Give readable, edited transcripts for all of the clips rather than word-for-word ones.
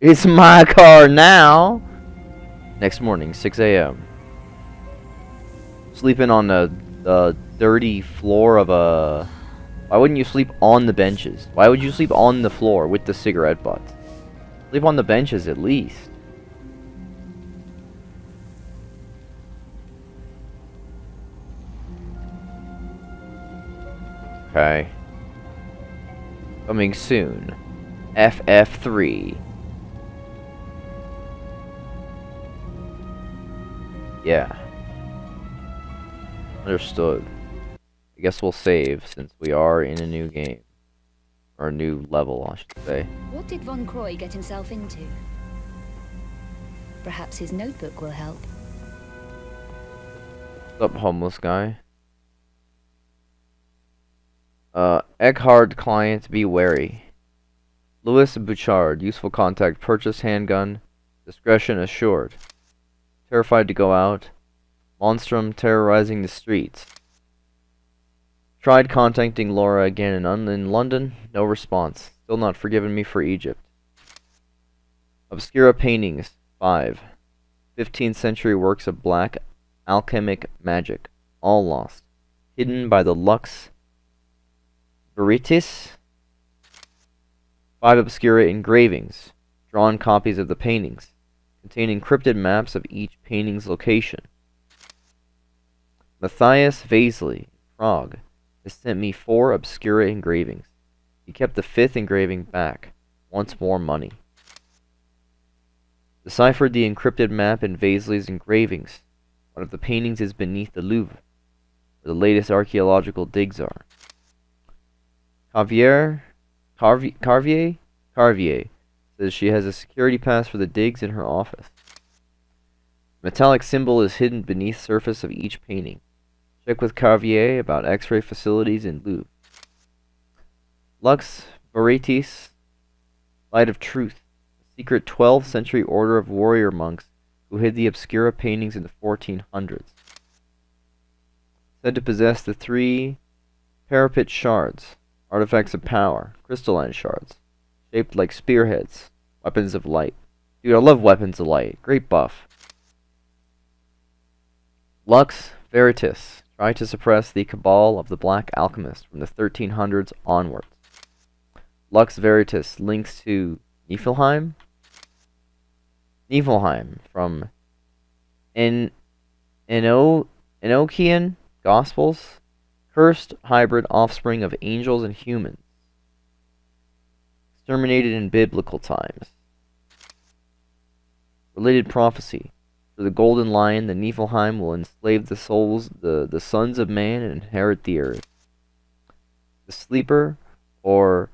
It's my car now. Next morning, 6 a.m. Sleeping on the dirty floor of a... Why wouldn't you sleep on the benches? Why would you sleep on the floor with the cigarette butts? Sleep on the benches at least. Okay. Coming soon. FF3. Yeah. Understood. I guess we'll save since we are in a new game. Or a new level, I should say. What did Von Croy get himself into? Perhaps his notebook will help. What's up, homeless guy? Eckhard client, be wary. Louis Bouchard, useful contact, purchase handgun, discretion assured. Terrified to go out. Monstrum terrorizing the streets. Tried contacting Laura again in London, no response. Still not forgiven me for Egypt. Obscura paintings, 5. 15th century works of black alchemic magic, all lost. Hidden by the Lux Veritas. 5 obscura engravings, drawn copies of the paintings, containing encrypted maps of each painting's location. Matthias Vasley, Prague, has sent me 4 obscura engravings. He kept the 5th engraving back. Wants more money. Deciphered the encrypted map in Vasley's engravings. One of the paintings is beneath the Louvre, where the latest archaeological digs are. Carvier says she has a security pass for the digs in her office. Metallic symbol is hidden beneath surface of each painting. Check with Carvier about X-ray facilities in Louvre. Lux Veritas, Light of Truth, a secret 12th century order of warrior monks who hid the obscura paintings in the 1400s. Said to possess the 3 parapet shards, artifacts of power, crystalline shards, shaped like spearheads, weapons of light. Dude, I love weapons of light. Great buff. Lux Veritas, try to suppress the cabal of the Black Alchemist from the 1300s onwards. Lux Veritas links to Niflheim? Niflheim from Enochian Gospels, cursed hybrid offspring of angels and humans, exterminated in biblical times. Related prophecy. For the golden lion, the Niflheim will enslave the souls, the sons of man, and inherit the earth. The sleeper, or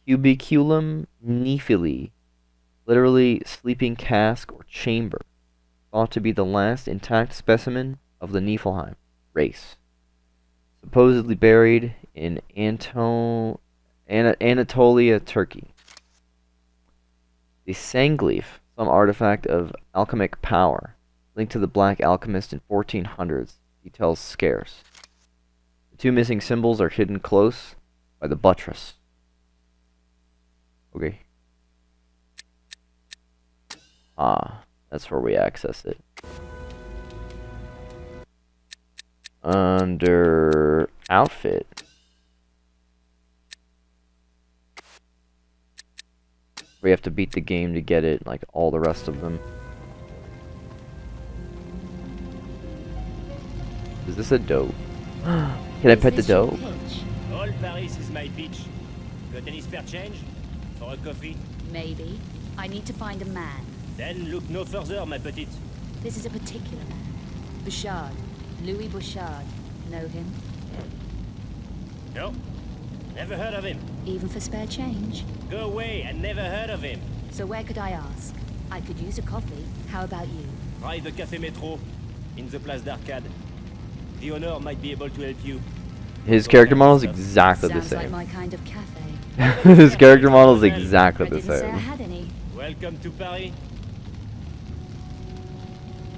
cubiculum Nephili, literally sleeping cask or chamber, thought to be the last intact specimen of the Niflheim race, supposedly buried in Anatolia, Turkey. The Sangleaf, some artifact of alchemic power, linked to the Black Alchemist in 1400s, details scarce. The 2 missing symbols are hidden close by the buttress. Okay. Ah, that's where we access it. Under outfit. We have to beat the game to get it, like all the rest of them. Is this a doe? Can I pet the doe? All Paris is my beach. Got any spare change? For a coffee? Maybe. I need to find a man. Then look no further, ma petite. This is a particular man. Bouchard. Louis Bouchard. Know him? No. Never heard of him. Even for spare change? Go away, I never heard of him. So where could I ask? I could use a coffee. How about you? Try the Café Métro, in the Place d'Arcade. The owner might be able to help you. His character model is exactly the Sounds like same. my kind of cafe. His character model is exactly I the didn't say I same. had any. Welcome to Paris.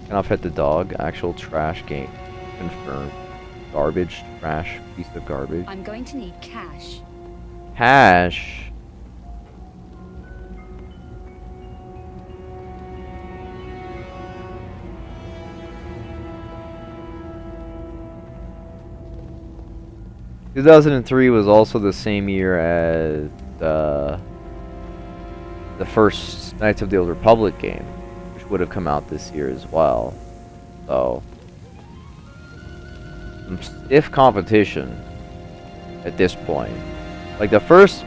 Can I pet the dog? Actual trash game. Confirmed. Garbage. Trash. Piece of garbage. I'm going to need cash. Hash. 2003 was also the same year as the first Knights of the Old Republic game, which would have come out this year as well. So, some stiff competition at this point. Like the first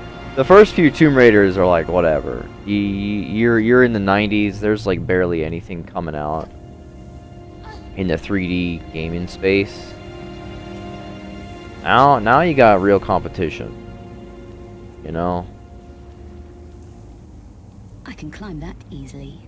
few Tomb Raiders are like whatever. You're in the 90s. There's like barely anything coming out in the 3D gaming space. Now you got real competition. You know. I can climb that easily.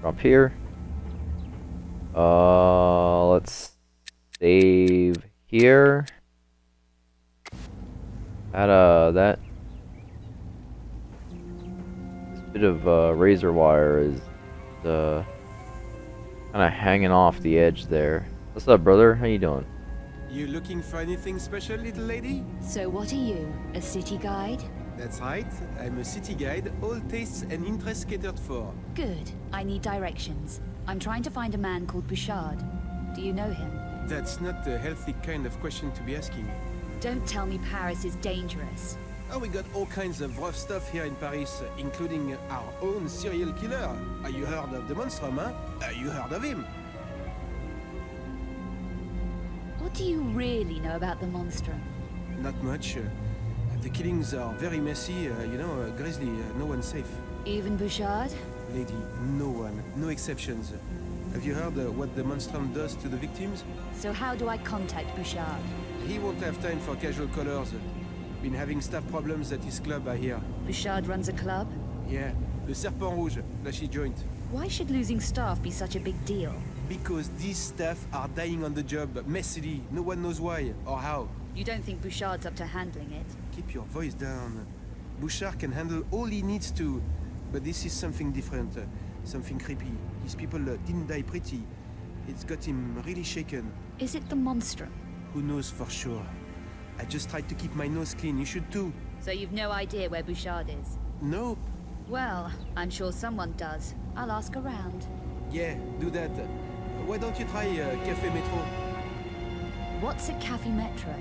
Up here. Let's save here. That this bit of razor wire is kind of hanging off the edge there. What's up, brother? How you doing? You looking for anything special, little lady? So what are you, a city guide? That's right. I'm a city guide, all tastes and interests catered for. Good. I need directions. I'm trying to find a man called Bouchard. Do you know him? That's not a healthy kind of question to be asking. Don't tell me Paris is dangerous. Oh, we got all kinds of rough stuff here in Paris, including our own serial killer. You heard of the Monstrum, huh? You heard of him? What do you really know about the Monstrum? Not much. The killings are very messy, grisly, no one's safe. Even Bouchard? Lady, no one, no exceptions. Have you heard what the Monstrum does to the victims? So how do I contact Bouchard? He won't have time for casual callers. Been having staff problems at his club, I hear. Bouchard runs a club? Yeah, the Serpent Rouge, flashy joint. Why should losing staff be such a big deal? Because these staff are dying on the job, messily. No one knows why or how. You don't think Bouchard's up to handling it? Keep your voice down. Bouchard can handle all he needs to. But this is something different, something creepy. His people didn't die pretty. It's got him really shaken. Is it the Monstrum? Who knows for sure? I just tried to keep my nose clean, you should too. So you've no idea where Bouchard is? Nope. Well, I'm sure someone does. I'll ask around. Yeah, do that. Why don't you try Café Metro? What's a Café Metro?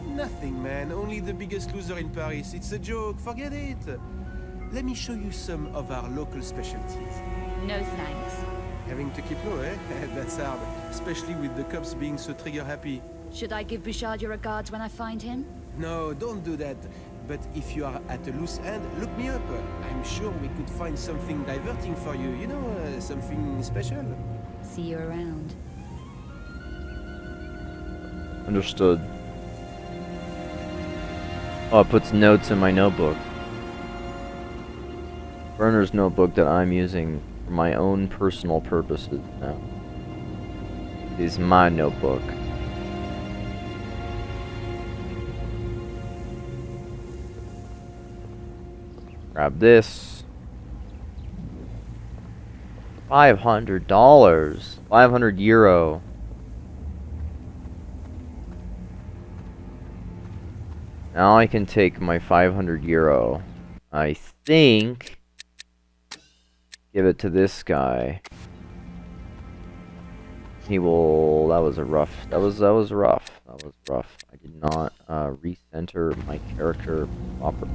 Nothing, man. Only the biggest loser in Paris. It's a joke. Forget it. Let me show you some of our local specialties. No thanks. Having to keep low, eh? That's hard. Especially with the cops being so trigger-happy. Should I give Bouchard your regards when I find him? No, don't do that. But if you are at a loose end, look me up. I'm sure we could find something diverting for you. You know, something special. See you around. Understood. Oh, it puts notes in my notebook. Burner's notebook that I'm using for my own personal purposes now. It is my notebook. Grab this. $500. 500 euro. Now I can take my 500 euro. I think. Give it to this guy. He will. That was rough. That was rough. That was rough. I did not recenter my character properly.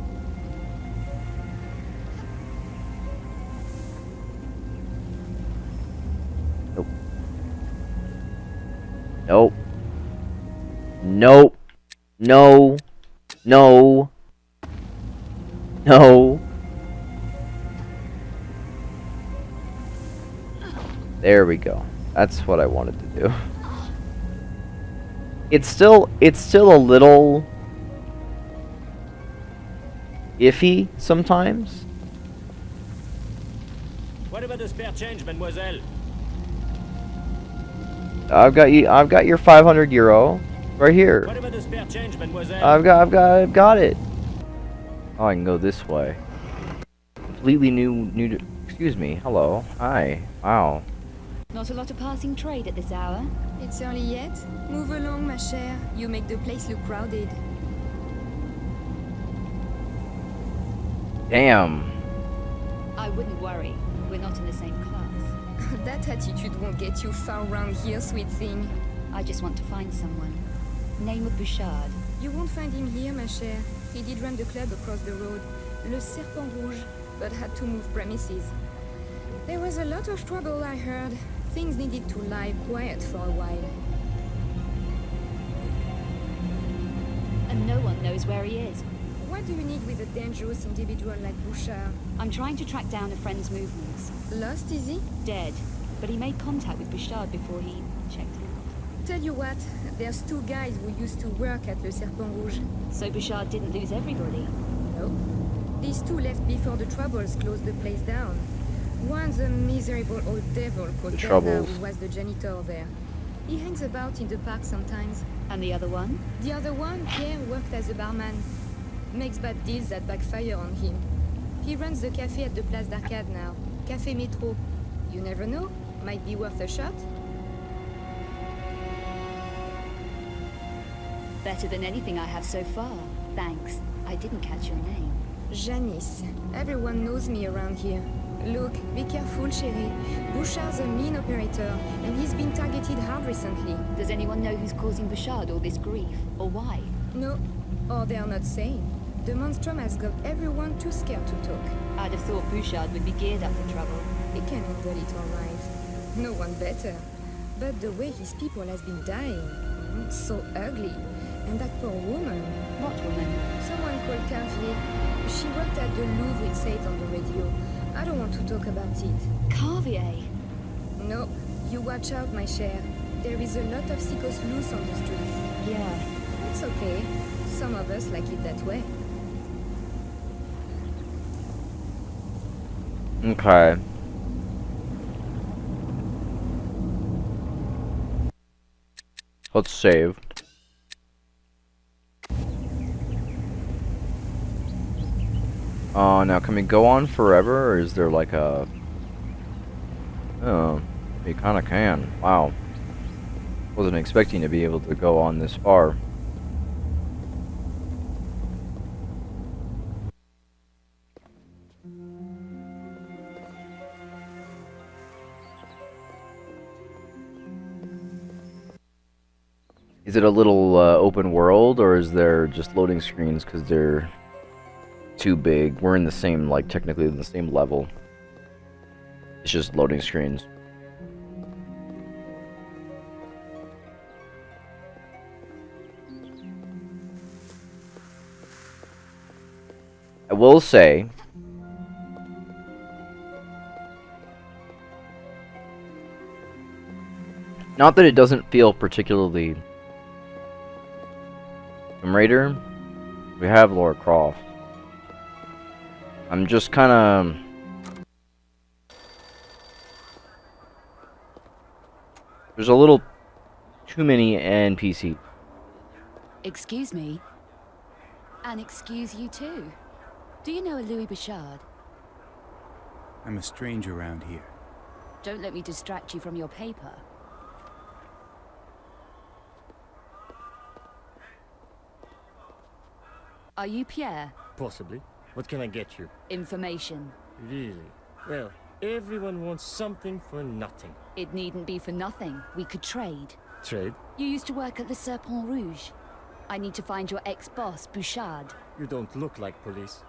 Nope. Nope. Nope. No. No. No. There we go. That's what I wanted to do. It's still a little iffy sometimes. What about the spare change, mademoiselle? I've got your 500 euro right here. What about the spare change, mademoiselle? I've got it. Oh, I can go this way. Completely new. Excuse me. Hello. Hi. Wow. Not a lot of passing trade at this hour. It's early yet? Move along, ma chère. You make the place look crowded. Damn. I wouldn't worry. We're not in the same class. That attitude won't get you far round here, sweet thing. I just want to find someone. Name of Bouchard. You won't find him here, ma chère. He did run the club across the road, Le Serpent Rouge, but had to move premises. There was a lot of trouble, I heard. Things needed to lie quiet for a while. And no one knows where he is. What do you need with a dangerous individual like Bouchard? I'm trying to track down a friend's movements. Lost, is he? Dead. But he made contact with Bouchard before he checked out. Tell you what, there's two guys who used to work at Le Serpent Rouge. So Bouchard didn't lose everybody. No. These two left before the Troubles closed the place down. One's a miserable old devil called The Bernard, Troubles. who was the janitor there. He hangs about in the park sometimes. And the other one? The other one, Pierre, worked as a barman. Makes bad deals that backfire on him. He runs the cafe at the Place d'Arcade now. Café Métro. You never know. Might be worth a shot. Better than anything I have so far. Thanks. I didn't catch your name. Janice. Everyone knows me around here. Look, be careful, chérie. Bouchard's a mean operator, and he's been targeted hard recently. Does anyone know who's causing Bouchard all this grief? Or why? No, or they are not saying. The monstrum has got everyone too scared to talk. I'd have thought Bouchard would be geared up for trouble. He can handle it all right. No one better. But the way his people has been dying, so ugly. And that poor woman. What woman? Someone called Carvier. She worked at the Louvre, it said on the radio. I don't want to talk about it. Carvier? No, you watch out, my chère. There is a lot of sickos loose on the streets. Yeah. It's okay. Some of us like it that way. Okay. Let's save. Now can we go on forever, or is there like a... Oh, we kinda can. Wow. Wasn't expecting to be able to go on this far. Is it a little open world, or is there just loading screens because they're too big? We're in the same, like, technically in the same level. It's just loading screens. I will say, not that it doesn't feel particularly Tomb Raider, we have Lara Croft. I'm just kind of... There's a little too many NPCs. Excuse me? And excuse you too. Do you know a Louis Bouchard? I'm a stranger around here. Don't let me distract you from your paper. Are you Pierre? Possibly. What can I get you? Information. Really? Well, everyone wants something for nothing. It needn't be for nothing. We could trade. Trade? You used to work at the Serpent Rouge. I need to find your ex-boss, Bouchard. You don't look like police.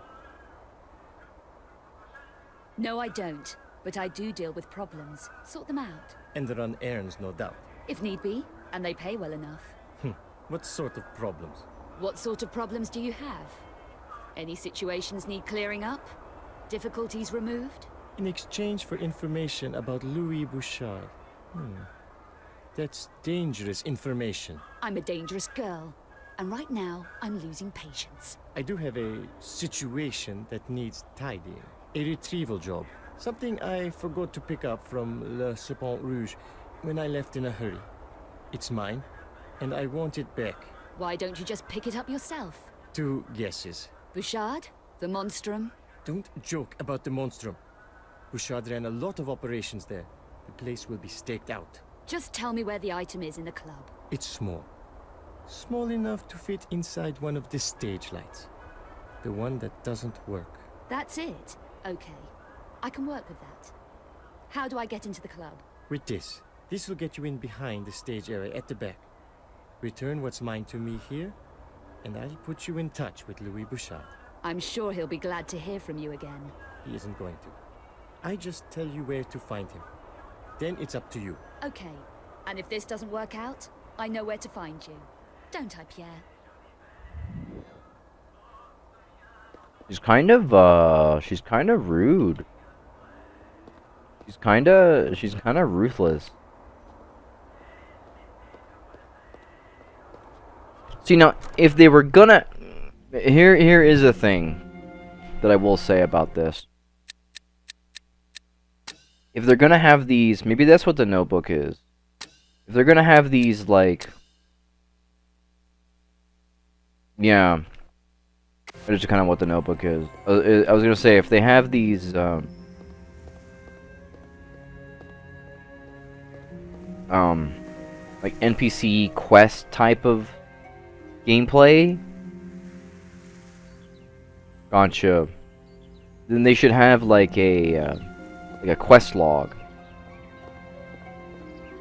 No, I don't. But I do deal with problems. Sort them out. And run errands, no doubt. If need be. And they pay well enough. What sort of problems? What sort of problems do you have? Any situations need clearing up? Difficulties removed? In exchange for information about Louis Bouchard. That's dangerous information. I'm a dangerous girl. And right now, I'm losing patience. I do have a situation that needs tidying. A retrieval job. Something I forgot to pick up from Le Serpent Rouge when I left in a hurry. It's mine, and I want it back. Why don't you just pick it up yourself? 2 guesses. Bouchard? The monstrum? Don't joke about the monstrum. Bouchard ran a lot of operations there. The place will be staked out. Just tell me where the item is in the club. It's small. Small enough to fit inside one of the stage lights. The one that doesn't work. That's it? Okay. I can work with that. How do I get into the club? With this. This will get you in behind the stage area at the back. Return what's mine to me here, and I'll put you in touch with Louis Bouchard. I'm sure he'll be glad to hear from you again. He isn't going to. I just tell you where to find him. Then it's up to you. Okay. And if this doesn't work out, I know where to find you. Don't I, Pierre? She's kind of rude. She's kind of ruthless. See, now, if they were gonna... Here is a thing that I will say about this. If they're gonna have these... Maybe that's what the notebook is. If they're gonna have these, like... Yeah. That is kind of what the notebook is. I was gonna say, if they have these... like NPC quest type of gameplay, gotcha, then they should have like a quest log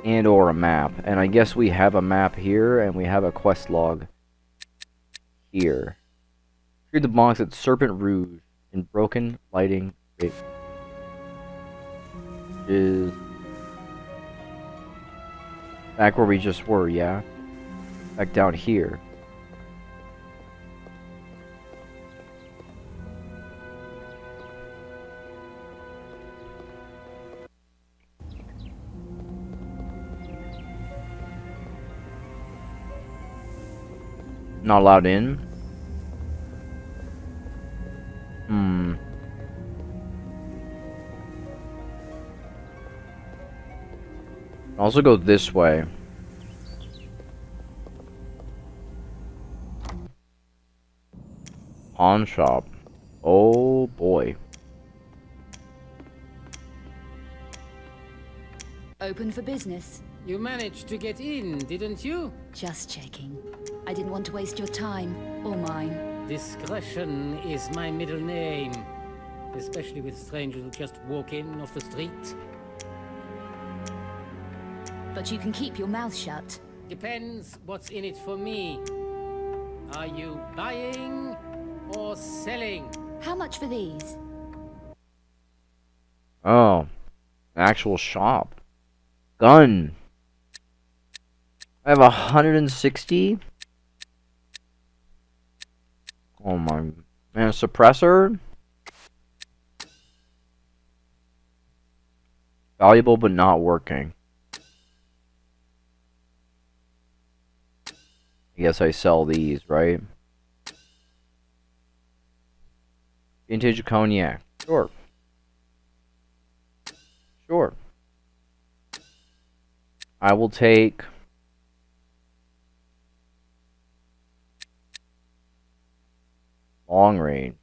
and or a map. And I guess we have a map here and we have a quest log here. Cleared the box at Serpent Rouge in broken lighting. Wait. Is back where we just were, yeah? Back down here. Not allowed in? Also go this way. Pawn shop. Oh boy. Open for business. You managed to get in, didn't you? Just checking. I didn't want to waste your time, or mine. Discretion is my middle name. Especially with strangers who just walk in off the street. But you can keep your mouth shut. Depends what's in it for me. Are you buying or selling? How much for these? Oh. Actual shop. Gun. I have 160. Oh my man, suppressor. Valuable but not working. I guess I sell these, right? Vintage cognac. Sure. Sure. I will take long range.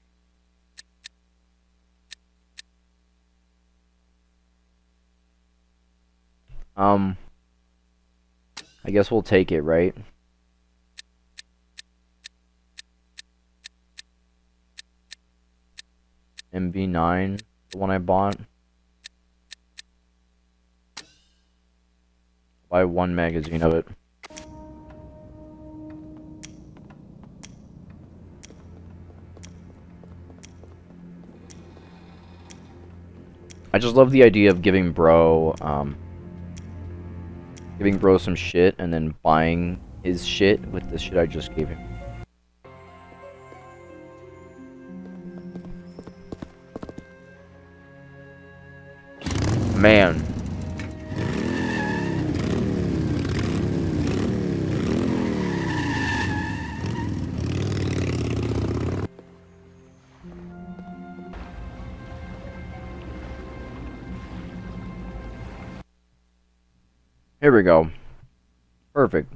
I guess we'll take it, right? MV9, the one I bought. Buy one magazine of it. I just love the idea of giving bro some shit and then buying his shit with the shit I just gave him. Man. Here we go. Perfect.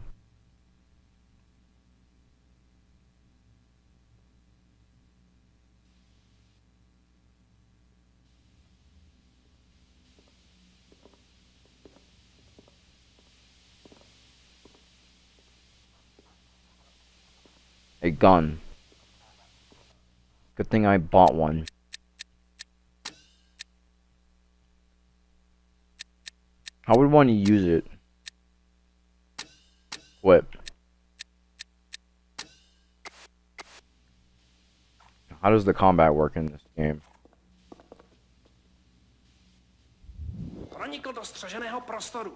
A gun. Good thing I bought one. How would one use it? Whip. How does the combat work in this game? Pronikl do střeženého prostoru.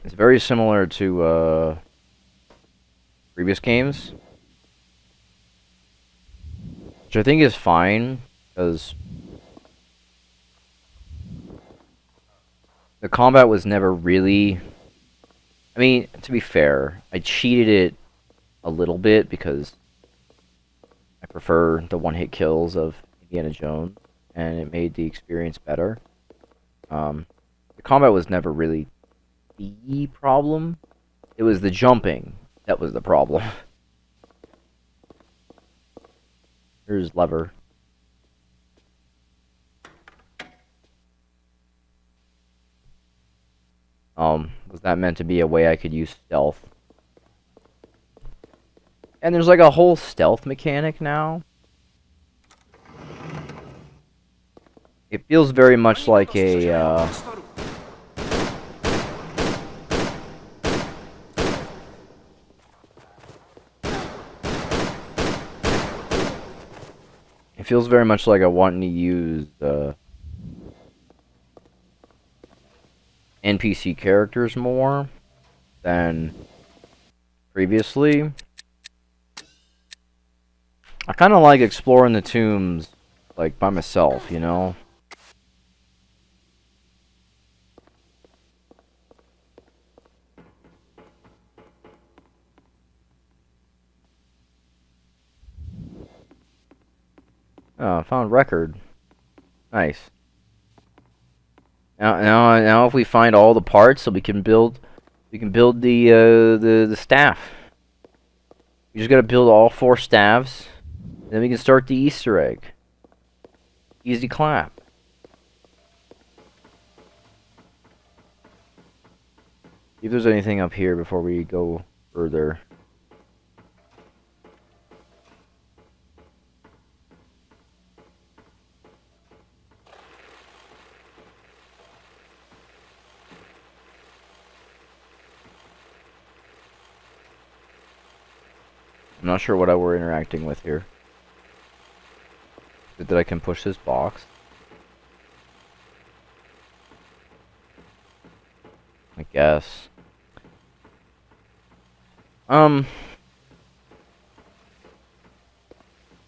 It's very similar to previous games, which I think is fine because the combat was never really. I mean, to be fair, I cheated it a little bit because I prefer the one-hit kills of Indiana Jones, and it made the experience better. The combat was never really the problem. It was the jumping that was the problem. Here's lever. Was that meant to be a way I could use stealth? And there's like a whole stealth mechanic now. It feels very much like a, it feels very much like I want to use NPC characters more than previously. I kind of like exploring the tombs like by myself, you know? Oh, I found record. Nice. Now, if we find all the parts, so we can build the staff. We just gotta build all 4 staves, then we can start the Easter egg. Easy clap. See if there's anything up here before we go further. I'm not sure what we're interacting with here. That I can push this box. I guess. I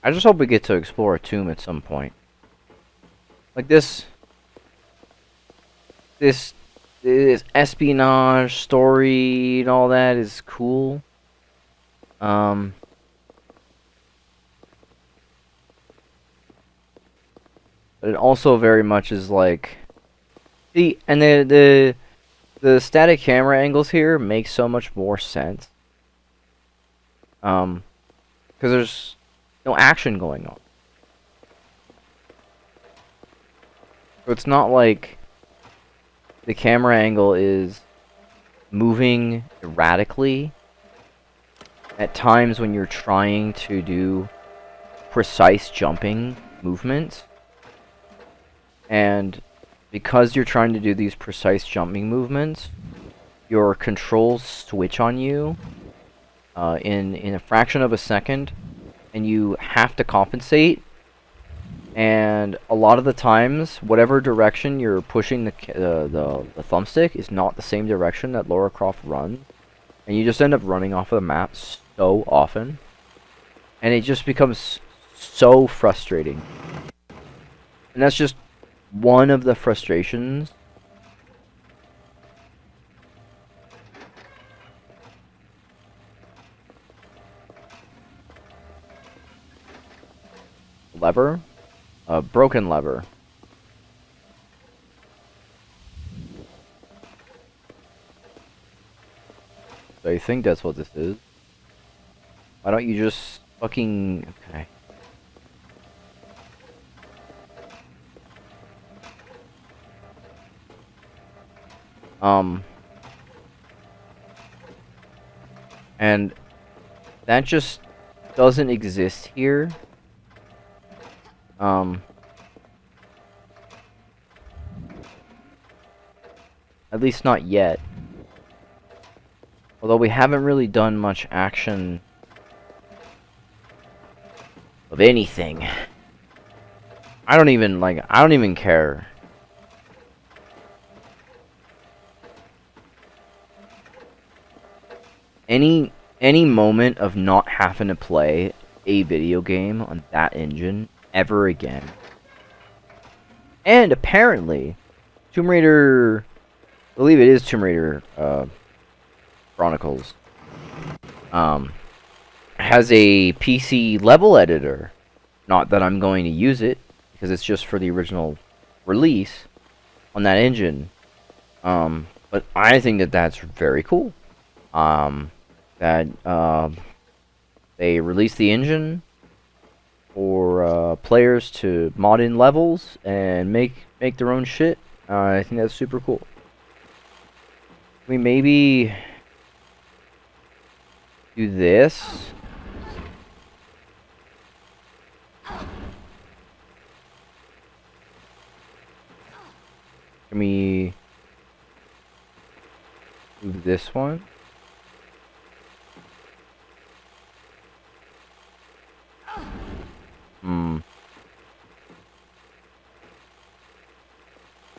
just hope we get to explore a tomb at some point. Like this espionage story and all that is cool. But it also very much is like, see, and the static camera angles here make so much more sense. Because there's no action going on. So it's not like the camera angle is moving erratically at times when you're trying to do precise jumping movements. And because you're trying to do these precise jumping movements, your controls switch on you in a fraction of a second, and you have to compensate. And a lot of the times, whatever direction you're pushing the thumbstick is not the same direction that Lara Croft runs, and you just end up running off of the map so often, and it just becomes so frustrating. And that's just one of the frustrations. Lever? A broken lever. So I think that's what this is. Why don't you just fucking... Okay. And that just doesn't exist here. At least not yet. Although we haven't really done much action of anything. I don't even care. Any moment of not having to play a video game on that engine ever again. And apparently, Tomb Raider, I believe it is Tomb Raider Chronicles, has a PC level editor. Not that I'm going to use it, because it's just for the original release on that engine. But I think that that's very cool. That they release the engine for players to mod in levels and make their own shit. I think that's super cool. We maybe do this. Can we move this one?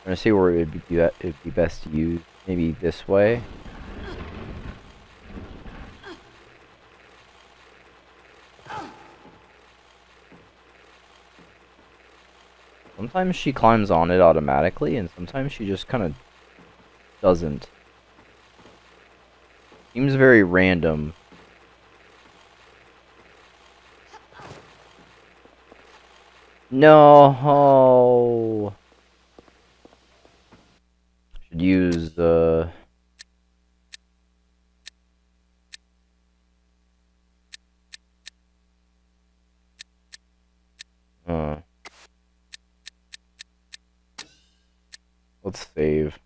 I'm gonna see where it'd be best to use. Maybe this way. Sometimes she climbs on it automatically, and sometimes she just kind of doesn't. Seems very random. No. Should use the. Let's save.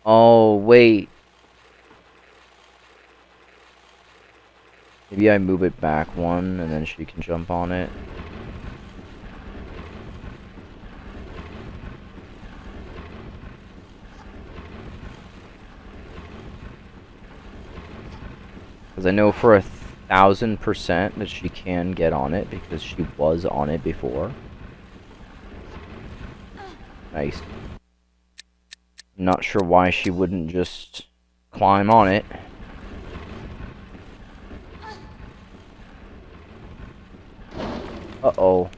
Oh, wait. Maybe I move it back one and then she can jump on it. Because I know for 1,000% that she can get on it because she was on it before. Nice. Not sure why she wouldn't just climb on it. Uh-oh.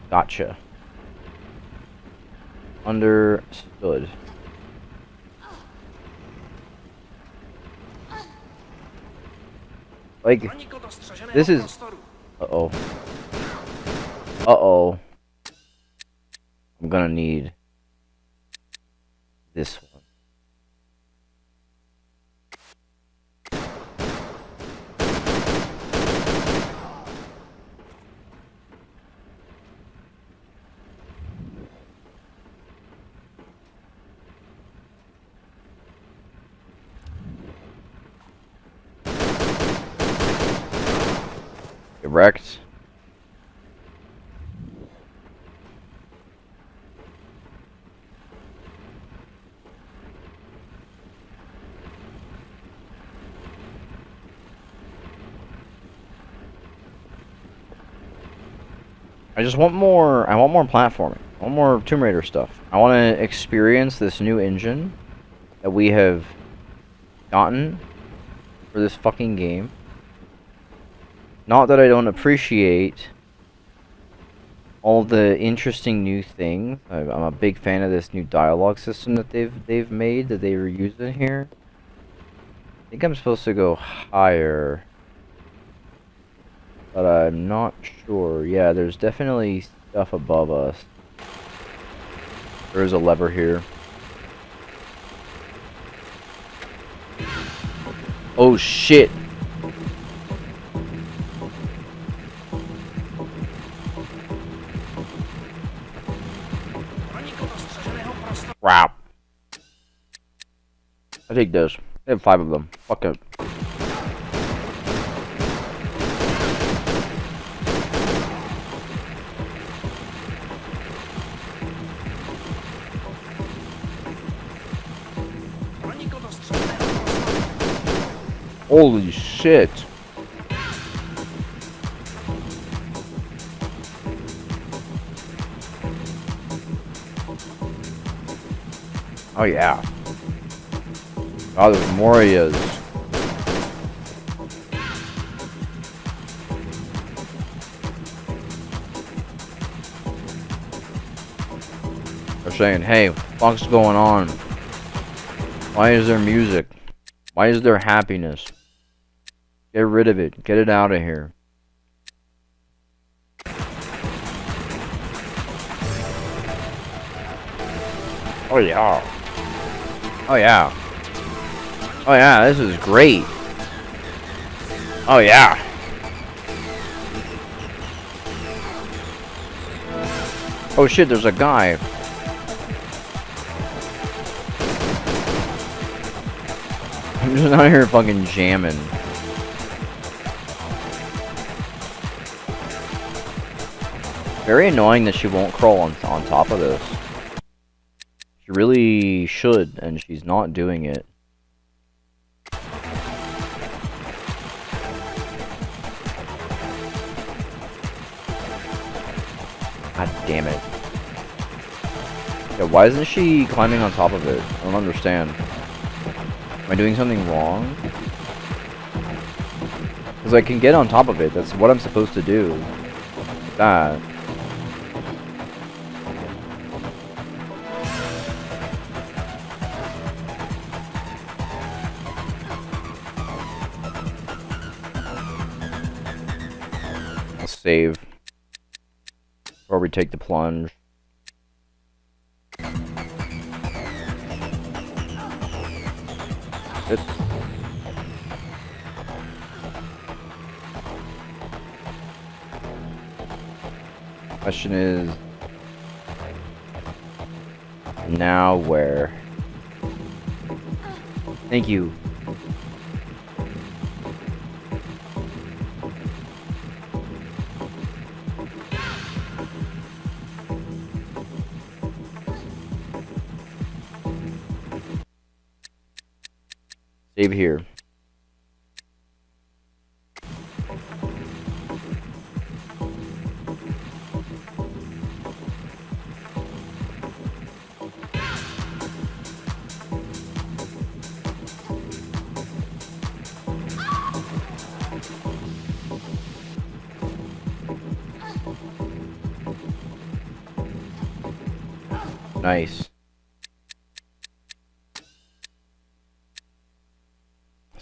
Gotcha. Understood. Like, this is... Uh-oh. Uh-oh. I'm gonna need this one. Erect. I just want more. I want more platforming. I want more Tomb Raider stuff. I want to experience this new engine that we have gotten for this fucking game. Not that I don't appreciate all the interesting new things. I'm a big fan of this new dialogue system that they've made that they were using here. I think I'm supposed to go higher, but I'm not sure. Yeah, there's definitely stuff above us. There is a lever here. Oh shit. Crap. I take this. I have 5 of them. Fuck it. Holy shit. Oh yeah. Oh, there's Morias. They're saying, hey, what the fuck's going on? Why is there music? Why is there happiness? Get rid of it. Get it out of here. Oh yeah. Oh yeah. Oh yeah, this is great. Oh yeah. Oh shit, there's a guy. I'm just out here fucking jamming. Very annoying that she won't crawl on top of this. She really should, and she's not doing it. God damn it. Yeah, why isn't she climbing on top of it? I don't understand. Am I doing something wrong? Because I can get on top of it. That's what I'm supposed to do. That. I'll save. Before we take the plunge. It. Question is now where? Thank you. Save here. Nice.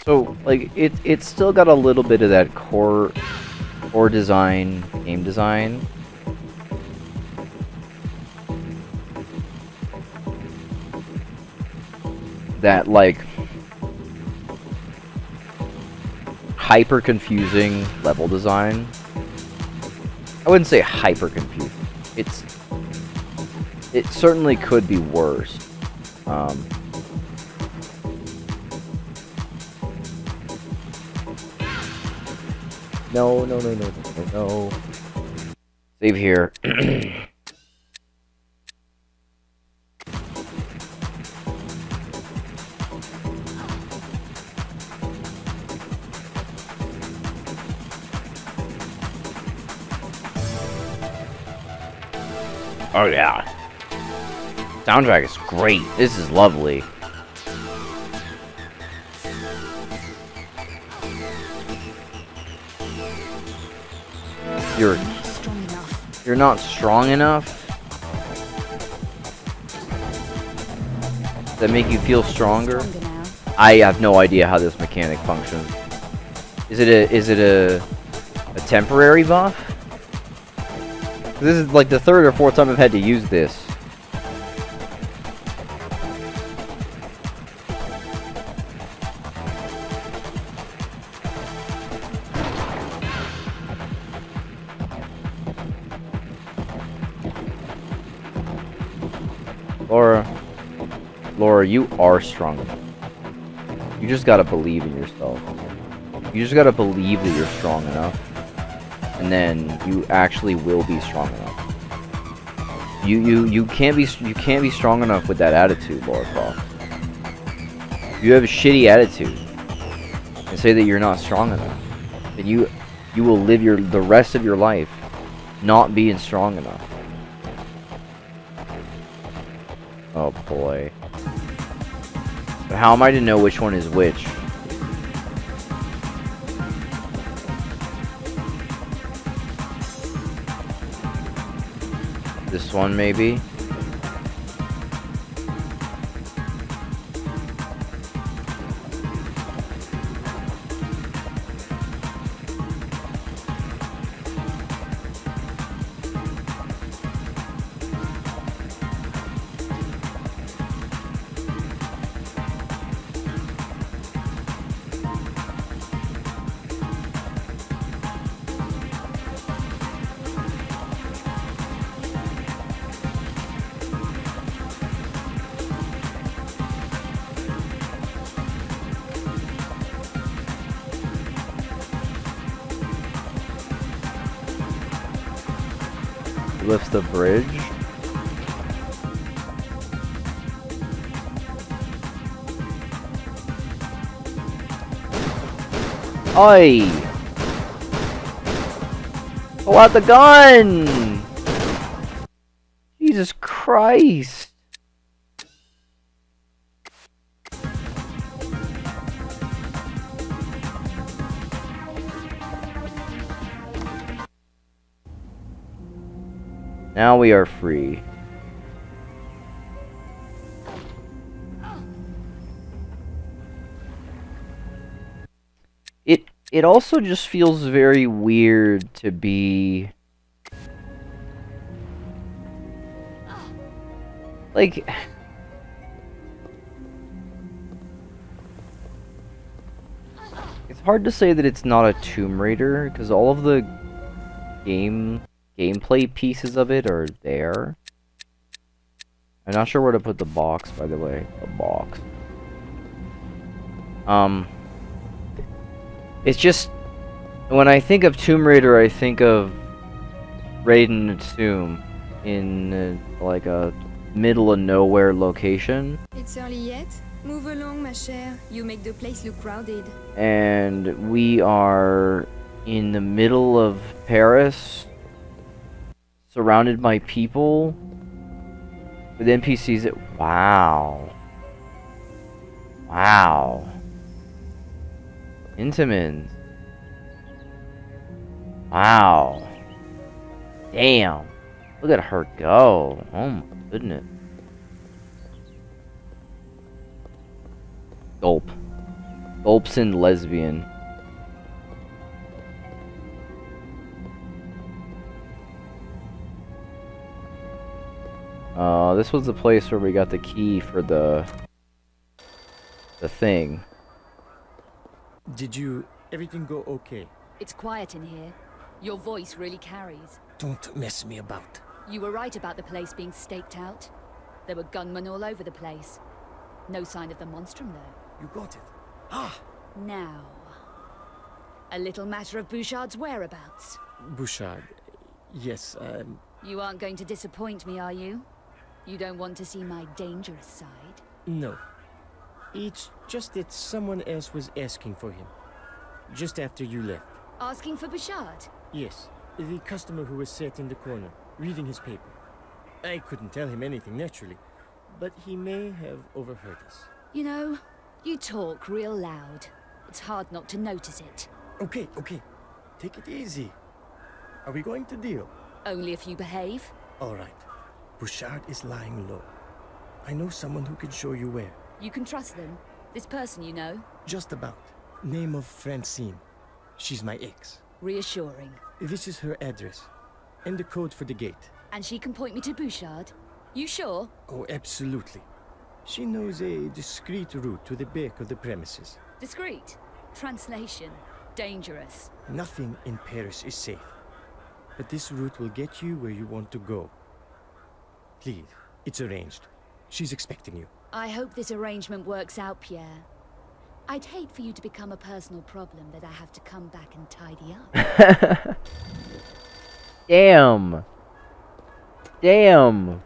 So, like, it's still got a little bit of that core design, game design. That, like, hyper confusing level design. I wouldn't say hyper confusing. It certainly could be worse. No. Save here. Oh yeah. Soundtrack is great. This is lovely. You're not strong enough? Does that make you feel stronger? I have no idea how this mechanic functions. Is it a temporary buff? This is like the 3rd or 4th time I've had to use this. Laura, you are strong enough. You just gotta believe in yourself. You just gotta believe that you're strong enough, and then you actually will be strong enough. You can't be strong enough with that attitude, Lara Croft. You have a shitty attitude and say that you're not strong enough, then you will live the rest of your life not being strong enough. Oh boy. But how am I to know which one is which? This one maybe? Lifts the bridge. Oi! Pull out the gun! Jesus Christ! Now we are free. It also just feels very weird to be like it's hard to say that it's not a Tomb Raider because all of the gameplay pieces of it are there. I'm not sure where to put the box, by the way. The box. It's just when I think of Tomb Raider, I think of Raiden's tomb in like a middle of nowhere location. It's early yet? Move along, ma chère. You make the place look crowded. And we are in the middle of Paris, surrounded by people with NPCs that wow. Intamins. Wow. Damn. Look at her go. Oh my goodness. Gulp. Gulps and lesbian. This was the place where we got the key for the thing. Did everything go okay? It's quiet in here. Your voice really carries. Don't mess me about. You were right about the place being staked out. There were gunmen all over the place. No sign of the monstrum, though. You got it. Ah! Now, a little matter of Bouchard's whereabouts. Bouchard. Yes, You aren't going to disappoint me, are you? You don't want to see my dangerous side? No. It's just that someone else was asking for him. Just after you left. Asking for Bouchard? Yes. The customer who was sat in the corner, reading his paper. I couldn't tell him anything, naturally. But he may have overheard us. You know, you talk real loud. It's hard not to notice it. Okay. Take it easy. Are we going to deal? Only if you behave. All right. Bouchard is lying low. I know someone who can show you where. You can trust them. This person you know. Just about. Name of Francine. She's my ex. Reassuring. This is her address. And the code for the gate. And she can point me to Bouchard? You sure? Oh, absolutely. She knows a discreet route to the back of the premises. Discreet. Translation. Dangerous. Nothing in Paris is safe. But this route will get you where you want to go. Please, it's arranged. She's expecting you. I hope this arrangement works out, Pierre. I'd hate for you to become a personal problem that I have to come back and tidy up. Damn. Damn.